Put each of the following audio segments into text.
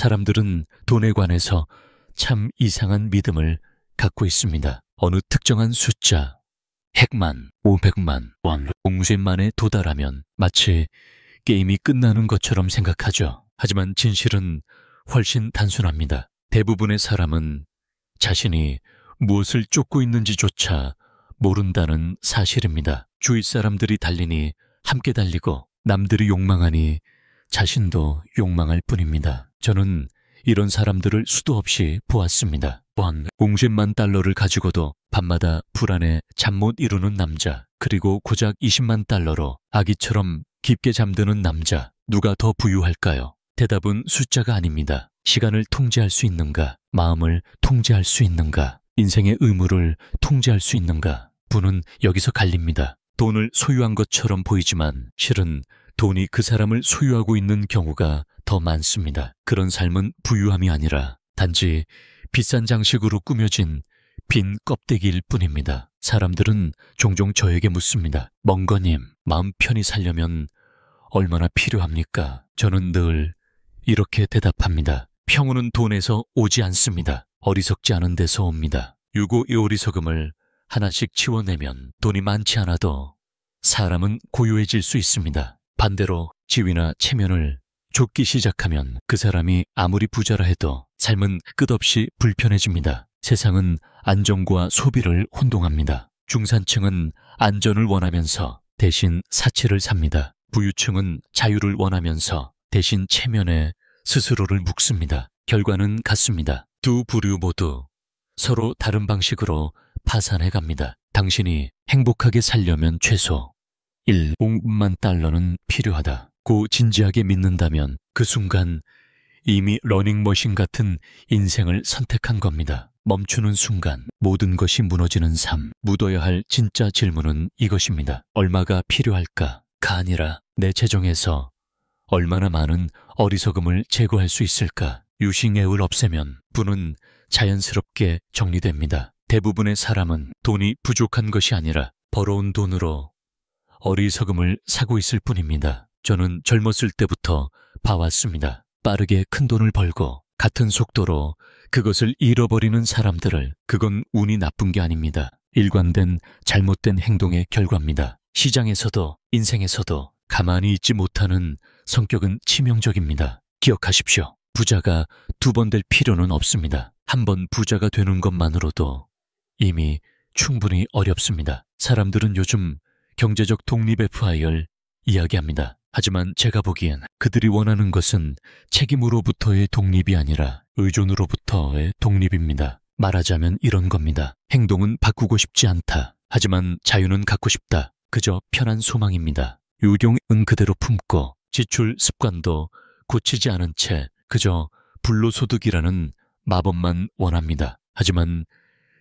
사람들은 돈에 관해서 참 이상한 믿음을 갖고 있습니다. 어느 특정한 숫자, 100만, 500만 원, 공수만에 도달하면 마치 게임이 끝나는 것처럼 생각하죠. 하지만 진실은 훨씬 단순합니다. 대부분의 사람은 자신이 무엇을 쫓고 있는지조차 모른다는 사실입니다. 주위 사람들이 달리니 함께 달리고 남들이 욕망하니 자신도 욕망할 뿐입니다. 저는 이런 사람들을 수도 없이 보았습니다. 또한 공십만 달러를 가지고도 밤마다 불안해 잠 못 이루는 남자, 그리고 고작 20만 달러로 아기처럼 깊게 잠드는 남자, 누가 더 부유할까요? 대답은 숫자가 아닙니다. 시간을 통제할 수 있는가? 마음을 통제할 수 있는가? 인생의 의무를 통제할 수 있는가? 분은 여기서 갈립니다. 돈을 소유한 것처럼 보이지만 실은 돈이 그 사람을 소유하고 있는 경우가 더 많습니다. 그런 삶은 부유함이 아니라 단지 비싼 장식으로 꾸며진 빈 껍데기일 뿐입니다. 사람들은 종종 저에게 묻습니다. 멍거님, 마음 편히 살려면 얼마나 필요합니까? 저는 늘 이렇게 대답합니다. 평온은 돈에서 오지 않습니다. 어리석지 않은 데서 옵니다. 유고 요리소금을 하나씩 치워내면 돈이 많지 않아도 사람은 고요해질 수 있습니다. 반대로 지위나 체면을 쫓기 시작하면 그 사람이 아무리 부자라 해도 삶은 끝없이 불편해집니다. 세상은 안정과 소비를 혼동합니다. 중산층은 안전을 원하면서 대신 사치를 삽니다. 부유층은 자유를 원하면서 대신 체면에 스스로를 묶습니다. 결과는 같습니다. 두 부류 모두 서로 다른 방식으로 파산해 갑니다. 당신이 행복하게 살려면 최소 5만 달러는 필요하다. 고 진지하게 믿는다면 그 순간 이미 러닝머신 같은 인생을 선택한 겁니다. 멈추는 순간 모든 것이 무너지는 삶. 묻어야 할 진짜 질문은 이것입니다. 얼마가 필요할까? 가 아니라 내 재정에서 얼마나 많은 어리석음을 제거할 수 있을까? 유싱애을 없애면 부는 자연스럽게 정리됩니다. 대부분의 사람은 돈이 부족한 것이 아니라 벌어온 돈으로 어리석음을 사고 있을 뿐입니다. 저는 젊었을 때부터 봐왔습니다. 빠르게 큰 돈을 벌고 같은 속도로 그것을 잃어버리는 사람들을. 그건 운이 나쁜 게 아닙니다. 일관된 잘못된 행동의 결과입니다. 시장에서도 인생에서도 가만히 있지 못하는 성격은 치명적입니다. 기억하십시오. 부자가 두 번 될 필요는 없습니다. 한 번 부자가 되는 것만으로도 이미 충분히 어렵습니다. 사람들은 요즘 경제적 독립의 부활을 이야기합니다. 하지만 제가 보기엔 그들이 원하는 것은 책임으로부터의 독립이 아니라 의존으로부터의 독립입니다. 말하자면 이런 겁니다. 행동은 바꾸고 싶지 않다. 하지만 자유는 갖고 싶다. 그저 편한 소망입니다. 유경은 그대로 품고 지출 습관도 고치지 않은 채 그저 불로소득이라는 마법만 원합니다. 하지만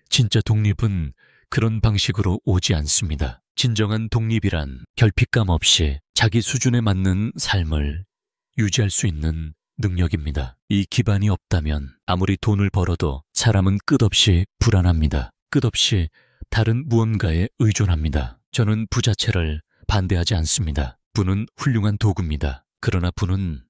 진짜 독립은 그런 방식으로 오지 않습니다. 진정한 독립이란 결핍감 없이 자기 수준에 맞는 삶을 유지할 수 있는 능력입니다. 이 기반이 없다면 아무리 돈을 벌어도 사람은 끝없이 불안합니다. 끝없이 다른 무언가에 의존합니다. 저는 부자체를 반대하지 않습니다. 부는 훌륭한 도구입니다. 그러나 부는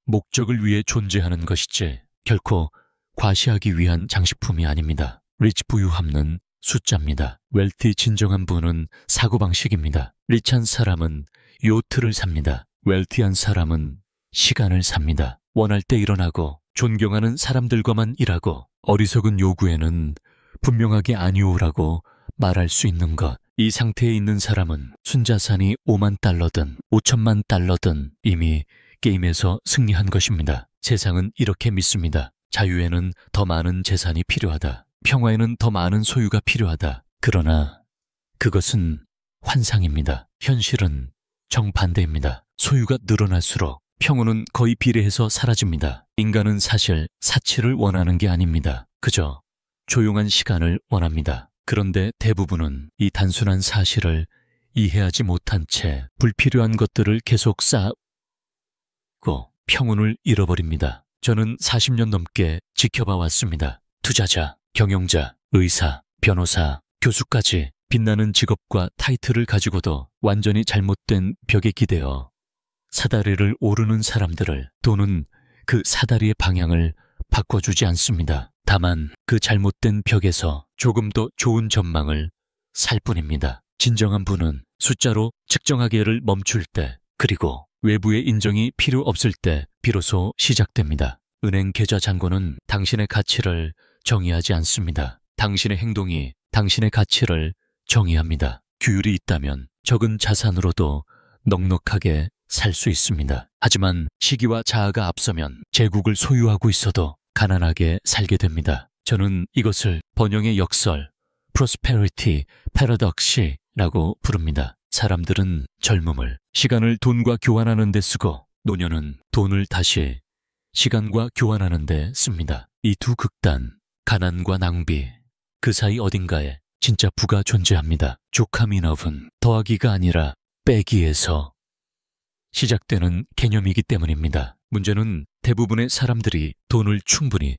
목적을 위해 존재하는 것이지 결코 과시하기 위한 장식품이 아닙니다. 리치 부유함은 숫자입니다. 웰티 진정한 부는 사고방식입니다. 리치한 사람은 요트를 삽니다. 웰티한 사람은 시간을 삽니다. 원할 때 일어나고 존경하는 사람들과만 일하고 어리석은 요구에는 분명하게 아니오라고 말할 수 있는 것. 이 상태에 있는 사람은 순자산이 5만 달러든 5천만 달러든 이미 게임에서 승리한 것입니다. 세상은 이렇게 믿습니다. 자유에는 더 많은 재산이 필요하다. 평화에는 더 많은 소유가 필요하다. 그러나 그것은 환상입니다. 현실은 정반대입니다. 소유가 늘어날수록 평온은 거의 비례해서 사라집니다. 인간은 사실 사치를 원하는 게 아닙니다. 그저 조용한 시간을 원합니다. 그런데 대부분은 이 단순한 사실을 이해하지 못한 채 불필요한 것들을 계속 쌓고 평온을 잃어버립니다. 저는 40년 넘게 지켜봐 왔습니다. 투자자, 경영자, 의사, 변호사, 교수까지 빛나는 직업과 타이틀을 가지고도 완전히 잘못된 벽에 기대어 사다리를 오르는 사람들을. 돈은 그 사다리의 방향을 바꿔주지 않습니다. 다만 그 잘못된 벽에서 조금 더 좋은 전망을 살 뿐입니다. 진정한 부는 숫자로 측정하기를 멈출 때, 그리고 외부의 인정이 필요 없을 때 비로소 시작됩니다. 은행 계좌 잔고는 당신의 가치를 정의하지 않습니다. 당신의 행동이 당신의 가치를 정의합니다. 규율이 있다면 적은 자산으로도 넉넉하게 살 수 있습니다. 하지만 시기와 자아가 앞서면 제국을 소유하고 있어도 가난하게 살게 됩니다. 저는 이것을 번영의 역설, prosperity paradox라고 부릅니다. 사람들은 젊음을 시간을 돈과 교환하는 데 쓰고 노년은 돈을 다시 시간과 교환하는 데 씁니다. 이 두 극단, 가난과 낭비, 그 사이 어딘가에 진짜 부가 존재합니다. 조카미너브는 더하기가 아니라 빼기에서 시작되는 개념이기 때문입니다. 문제는 대부분의 사람들이 돈을 충분히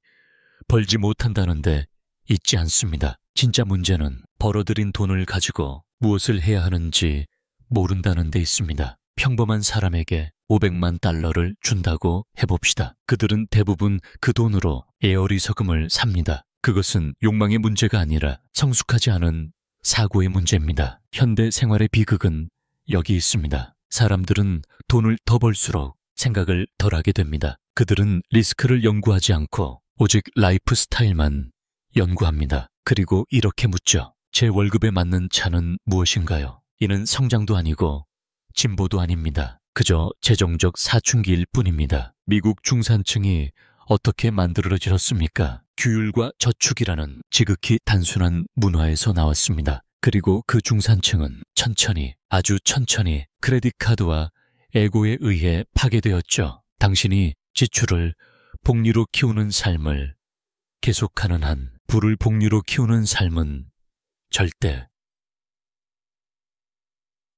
벌지 못한다는데 있지 않습니다. 진짜 문제는 벌어들인 돈을 가지고 무엇을 해야 하는지 모른다는 데 있습니다. 평범한 사람에게 500만 달러를 준다고 해봅시다. 그들은 대부분 그 돈으로 에어리서금을 삽니다. 그것은 욕망의 문제가 아니라 성숙하지 않은 사고의 문제입니다. 현대 생활의 비극은 여기 있습니다. 사람들은 돈을 더 벌수록 생각을 덜 하게 됩니다. 그들은 리스크를 연구하지 않고 오직 라이프 스타일만 연구합니다. 그리고 이렇게 묻죠. 제 월급에 맞는 차는 무엇인가요? 이는 성장도 아니고 진보도 아닙니다. 그저 재정적 사춘기일 뿐입니다. 미국 중산층이 어떻게 만들어졌습니까? 규율과 저축이라는 지극히 단순한 문화에서 나왔습니다. 그리고 그 중산층은 천천히, 아주 천천히 크레딧 카드와 에고에 의해 파괴되었죠. 당신이 지출을 복리로 키우는 삶을 계속하는 한 부를 복리로 키우는 삶은 절대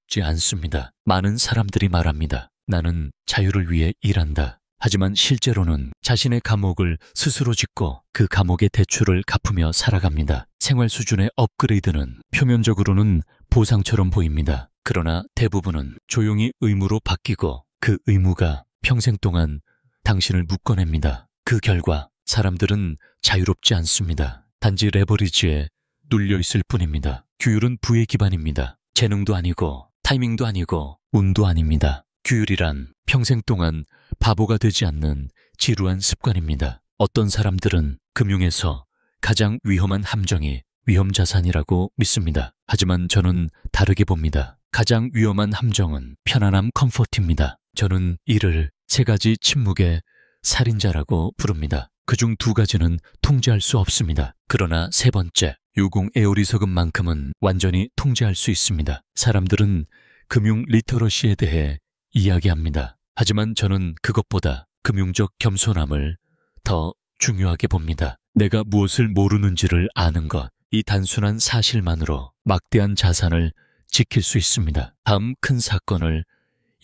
지 않습니다. 많은 사람들이 말합니다. 나는 자유를 위해 일한다. 하지만 실제로는 자신의 감옥을 스스로 짓고 그 감옥의 대출을 갚으며 살아갑니다. 생활 수준의 업그레이드는 표면적으로는 보상처럼 보입니다. 그러나 대부분은 조용히 의무로 바뀌고 그 의무가 평생 동안 당신을 묶어냅니다. 그 결과 사람들은 자유롭지 않습니다. 단지 레버리지에 눌려있을 뿐입니다. 규율은 부의 기반입니다. 재능도 아니고 타이밍도 아니고 운도 아닙니다. 규율이란 평생 동안 바보가 되지 않는 지루한 습관입니다. 어떤 사람들은 금융에서 가장 위험한 함정이 위험자산이라고 믿습니다. 하지만 저는 다르게 봅니다. 가장 위험한 함정은 편안함 컴포트입니다. 저는 이를 3가지 침묵의 살인자라고 부릅니다. 그중 2가지는 통제할 수 없습니다. 그러나 3번째, 유공 에어리서금만큼은 완전히 통제할 수 있습니다. 사람들은 금융 리터러시에 대해 이야기합니다. 하지만 저는 그것보다 금융적 겸손함을 더 중요하게 봅니다. 내가 무엇을 모르는지를 아는 것, 이 단순한 사실만으로 막대한 자산을 지킬 수 있습니다. 다음 큰 사건을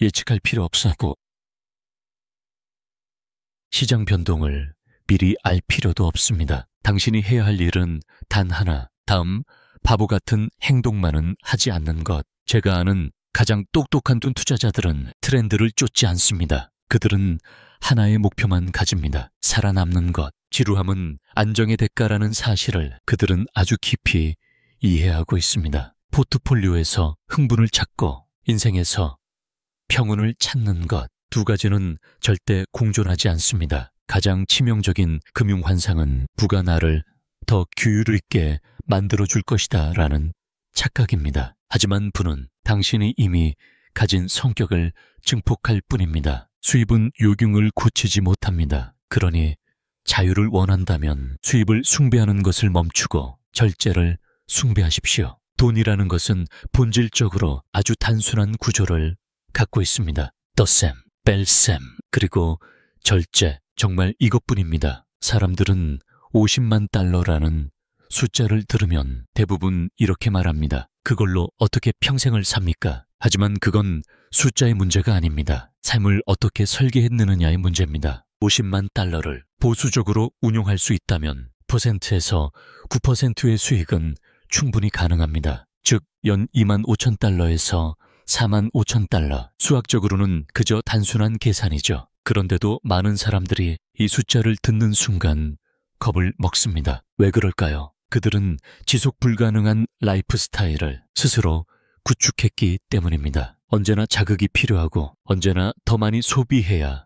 예측할 필요 없고 시장 변동을 미리 알 필요도 없습니다. 당신이 해야 할 일은 단 하나, 다음 바보 같은 행동만은 하지 않는 것. 제가 아는 가장 똑똑한 투자자들은 트렌드를 쫓지 않습니다. 그들은 하나의 목표만 가집니다. 살아남는 것. 지루함은 안정의 대가라는 사실을 그들은 아주 깊이 이해하고 있습니다. 포트폴리오에서 흥분을 찾고 인생에서 평온을 찾는 것. 2가지는 절대 공존하지 않습니다. 가장 치명적인 금융 환상은 부가 나를 더 규율 있게 만들어줄 것이다 라는 착각입니다. 하지만 부는 당신이 이미 가진 성격을 증폭할 뿐입니다. 수입은 요균을 고치지 못합니다. 그러니 자유를 원한다면 수입을 숭배하는 것을 멈추고 절제를 숭배하십시오. 돈이라는 것은 본질적으로 아주 단순한 구조를 갖고 있습니다. 덧셈, 뺄셈, 그리고 절제, 정말 이것뿐입니다. 사람들은 50만 달러라는 숫자를 들으면 대부분 이렇게 말합니다. 그걸로 어떻게 평생을 삽니까? 하지만 그건 숫자의 문제가 아닙니다. 삶을 어떻게 설계했느냐의 문제입니다. 50만 달러를 보수적으로 운용할 수 있다면 퍼센트에서 9%의 수익은 충분히 가능합니다. 즉, 연 2만 5천 달러에서 4만 5천 달러. 수학적으로는 그저 단순한 계산이죠. 그런데도 많은 사람들이 이 숫자를 듣는 순간 겁을 먹습니다. 왜 그럴까요? 그들은 지속 불가능한 라이프 스타일을 스스로 구축했기 때문입니다. 언제나 자극이 필요하고 언제나 더 많이 소비해야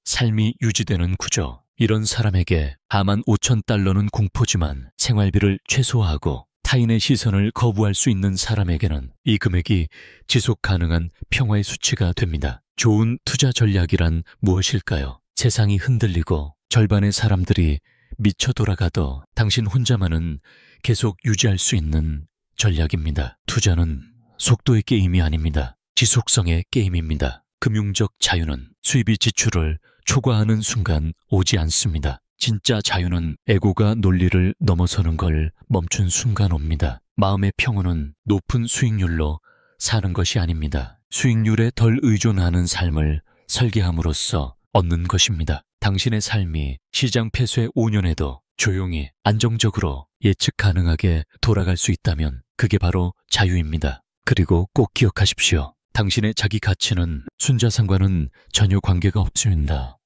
삶이 유지되는 구조. 이런 사람에게 45,000달러는 공포지만 생활비를 최소화하고 타인의 시선을 거부할 수 있는 사람에게는 이 금액이 지속 가능한 평화의 수치가 됩니다. 좋은 투자 전략이란 무엇일까요? 세상이 흔들리고 절반의 사람들이 미쳐 돌아가도 당신 혼자만은 계속 유지할 수 있는 전략입니다. 투자는 속도의 게임이 아닙니다. 지속성의 게임입니다. 금융적 자유는 수입이 지출을 초과하는 순간 오지 않습니다. 진짜 자유는 에고가 논리를 넘어서는 걸 멈춘 순간 옵니다. 마음의 평온은 높은 수익률로 사는 것이 아닙니다. 수익률에 덜 의존하는 삶을 설계함으로써 얻는 것입니다. 당신의 삶이 시장 폐쇄 5년에도 조용히 안정적으로 예측 가능하게 돌아갈 수 있다면 그게 바로 자유입니다. 그리고 꼭 기억하십시오. 당신의 자기 가치는 순자산과는 전혀 관계가 없습니다.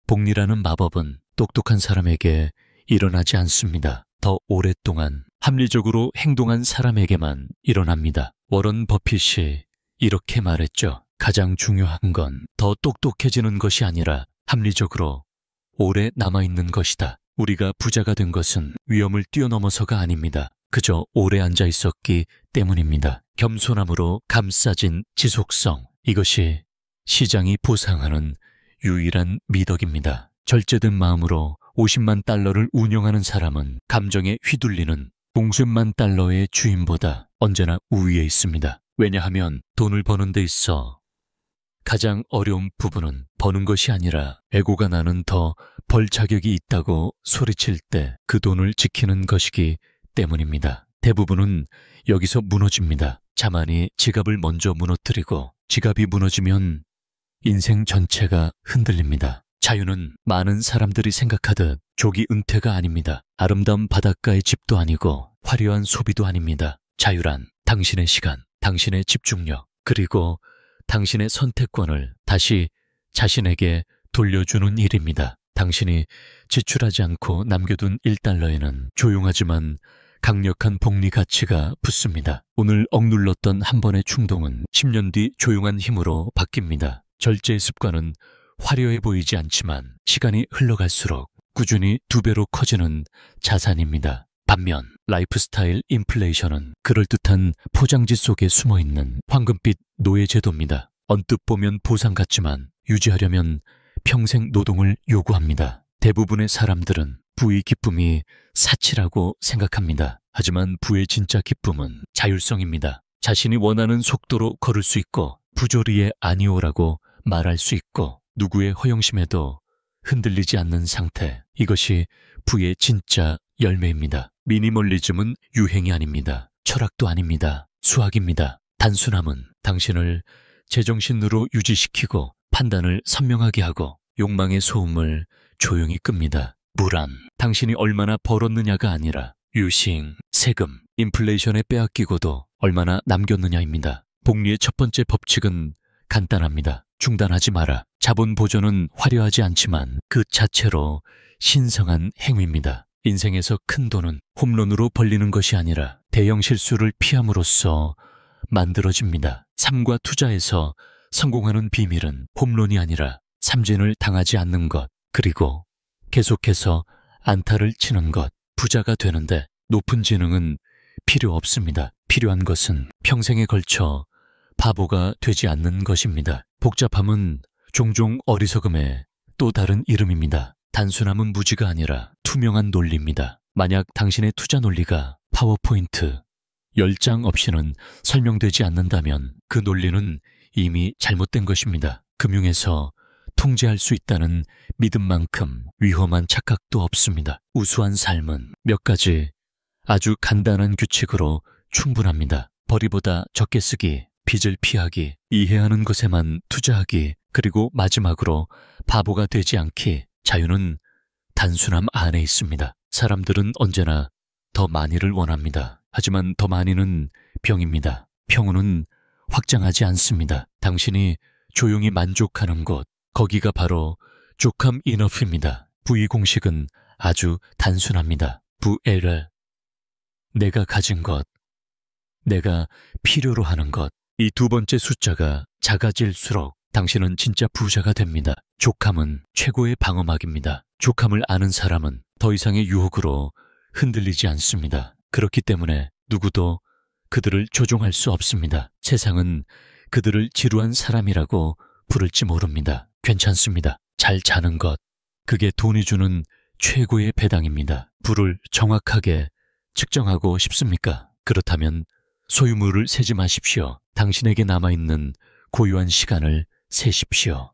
복리라는 마법은 똑똑한 사람에게 일어나지 않습니다. 더 오랫동안 합리적으로 행동한 사람에게만 일어납니다. 워런 버핏이 이렇게 말했죠. 가장 중요한 건 더 똑똑해지는 것이 아니라 합리적으로 오래 남아있는 것이다. 우리가 부자가 된 것은 위험을 뛰어넘어서가 아닙니다. 그저 오래 앉아 있었기 때문입니다. 겸손함으로 감싸진 지속성. 이것이 시장이 보상하는 유일한 미덕입니다. 절제된 마음으로 50만 달러를 운영하는 사람은 감정에 휘둘리는 50만 달러의 주인보다 언제나 우위에 있습니다. 왜냐하면 돈을 버는 데 있어 가장 어려운 부분은 버는 것이 아니라 에고가 나는 더 벌 자격이 있다고 소리칠 때 그 돈을 지키는 것이기 때문입니다. 대부분은 여기서 무너집니다. 자만이 지갑을 먼저 무너뜨리고 지갑이 무너지면 인생 전체가 흔들립니다. 자유는 많은 사람들이 생각하듯 조기 은퇴가 아닙니다. 아름다운 바닷가의 집도 아니고 화려한 소비도 아닙니다. 자유란 당신의 시간, 당신의 집중력, 그리고 당신의 선택권을 다시 자신에게 돌려주는 일입니다. 당신이 지출하지 않고 남겨둔 1달러에는 조용하지만 강력한 복리 가치가 붙습니다. 오늘 억눌렀던 한 번의 충동은 10년 뒤 조용한 힘으로 바뀝니다. 절제의 습관은 화려해 보이지 않지만 시간이 흘러갈수록 꾸준히 2배로 커지는 자산입니다. 반면 라이프 스타일 인플레이션은 그럴듯한 포장지 속에 숨어있는 황금빛 노예제도입니다. 언뜻 보면 보상 같지만 유지하려면 평생 노동을 요구합니다. 대부분의 사람들은 부의 기쁨이 사치라고 생각합니다. 하지만 부의 진짜 기쁨은 자율성입니다. 자신이 원하는 속도로 걸을 수 있고 부조리에 아니오라고 말할 수 있고 누구의 허영심에도 흔들리지 않는 상태. 이것이 부의 진짜 열매입니다. 미니멀리즘은 유행이 아닙니다. 철학도 아닙니다. 수학입니다. 단순함은 당신을 제정신으로 유지시키고 판단을 선명하게 하고 욕망의 소음을 조용히 끕니다. 불안, 당신이 얼마나 벌었느냐가 아니라 유식, 세금, 인플레이션에 빼앗기고도 얼마나 남겼느냐입니다. 복리의 첫 번째 법칙은 간단합니다. 중단하지 마라. 자본 보존은 화려하지 않지만 그 자체로 신성한 행위입니다. 인생에서 큰 돈은 홈런으로 벌리는 것이 아니라 대형 실수를 피함으로써 만들어집니다. 삶과 투자에서 성공하는 비밀은 홈런이 아니라 삼진을 당하지 않는 것, 그리고 계속해서 안타를 치는 것. 부자가 되는데 높은 지능은 필요 없습니다. 필요한 것은 평생에 걸쳐 바보가 되지 않는 것입니다. 복잡함은 종종 어리석음의 또 다른 이름입니다. 단순함은 무지가 아니라 투명한 논리입니다. 만약 당신의 투자 논리가 파워포인트 10장 없이는 설명되지 않는다면 그 논리는 이미 잘못된 것입니다. 금융에서 통제할 수 있다는 믿음만큼 위험한 착각도 없습니다. 우수한 삶은 몇 가지 아주 간단한 규칙으로 충분합니다. 벌이보다 적게 쓰기, 빚을 피하기, 이해하는 것에만 투자하기, 그리고 마지막으로 바보가 되지 않기. 자유는 단순함 안에 있습니다. 사람들은 언제나 더 많이를 원합니다. 하지만 더 많이는 병입니다. 평온은 확장하지 않습니다. 당신이 조용히 만족하는 곳, 거기가 바로 조캄 이너프입니다. 부의 공식은 아주 단순합니다. 부에르, 내가 가진 것, 내가 필요로 하는 것. 이 두 번째 숫자가 작아질수록 당신은 진짜 부자가 됩니다. 조캄은 최고의 방어막입니다. 조캄을 아는 사람은 더 이상의 유혹으로 흔들리지 않습니다. 그렇기 때문에 누구도 그들을 조종할 수 없습니다. 세상은 그들을 지루한 사람이라고 부를지 모릅니다. 괜찮습니다. 잘 자는 것, 그게 돈이 주는 최고의 배당입니다. 부를 정확하게 측정하고 싶습니까? 그렇다면 소유물을 세지 마십시오. 당신에게 남아있는 고유한 시간을 세십시오.